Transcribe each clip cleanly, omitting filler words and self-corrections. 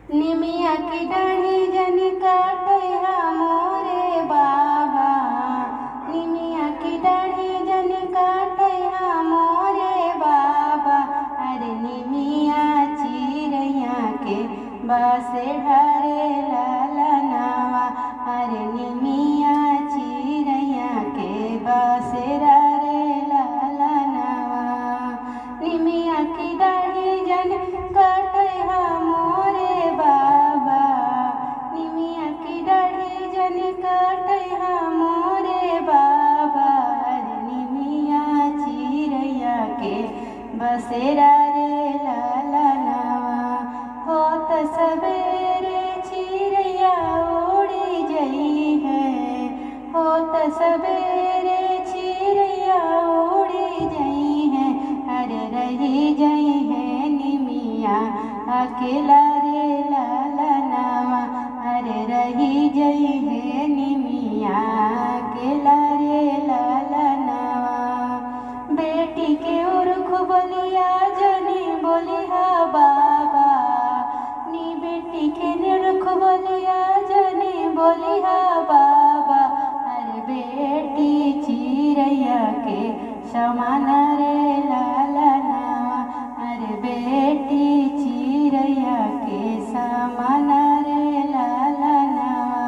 निमिया की डाढ़ी जनी काटैया मोरे बाबा। निमिया की डाढ़ी जनी काटैया मोरे बाबा। अरे निमिया चिरैया के बासे ढारे लालनावा। अरे निमिया चिरैया के बासे ढारे लालनावा। निमिया की डाढ़ी जनी काटैया मोरे बाबा। निमिया की डाढ़ी जनी काटैया मोरे बाबा। अरे निमिया चिरैया के बसेरा रे लालनावा। होत सबेरे चिरैया उड़ी जई है। होत सबेरे चिरैया उड़ी जई है। अरे रही जई है निमिया अकेला रे लालनावा। अरे रही जई है निमिया अकेला रे लालनावा। बेटी के उर्ख बोलिया जनी बोलिहा बाबा। नी बेटी के निरुख बोलिया जनी बोलिहा बाबा। अरे बेटी चिरैया के समान रे लालनावा। अरे बेटी चिरैया के समान रे लालनावा।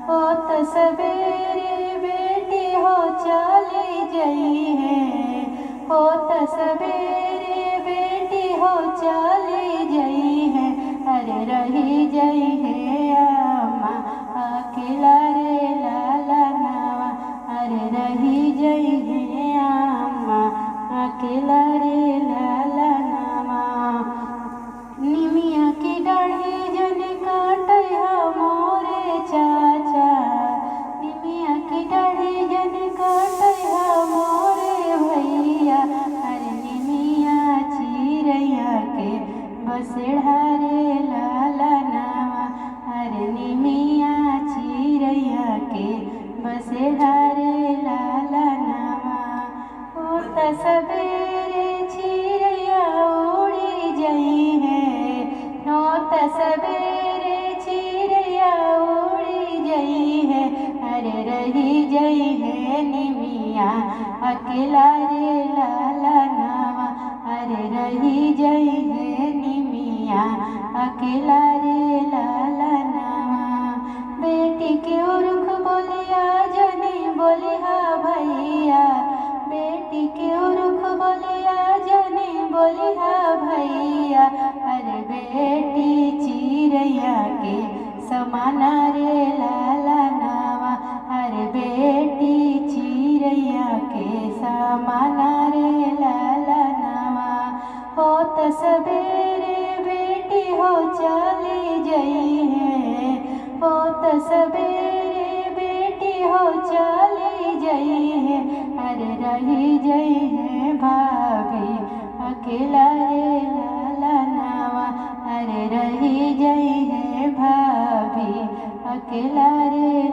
होत सबेरे बेटी हो चली जई है। होत सबेरे बेटी हो चली जई है। अरे रही जई है अम्मा अकेला रे लालनावा। अरे रही जई है अम्मा अकेला रे लालनावा। निमिया की डाढ़ी जनी काटैया मोरे चाचा। निमिया की डाढ़ी जनी काटैया मोरे भैया। अरे निमिया चिरैया के बसेड़ा रे लालनावा। अरे निमिया चिरैया के बसेड़ा रे लालनावा। होत सबेरे चिरैया उड़ी जई है। होत सबेरे चिरैया उड़ी जई है। अरे रही जई है निमिया अकेला रे लालनावा। अरे रही जई है निमिया अकेला रे लालनावा। बेटी के उर्ख बोलिया जनी बोलिहा भैया। बेटी के उर्ख बोलिया जनी बोलिहा भैया। अरे बेटी चिरैया के समान रे लालनावा। अरे बेटी चिरैया के समान रे लालनावा। होत सबेरे बेटी हो चली जई है। होत सबेरे बेटी हो चली जई है। अरे रही जई है भाभी अकेला रे लालनावा। अरे रही जई है भाभी अकेला रे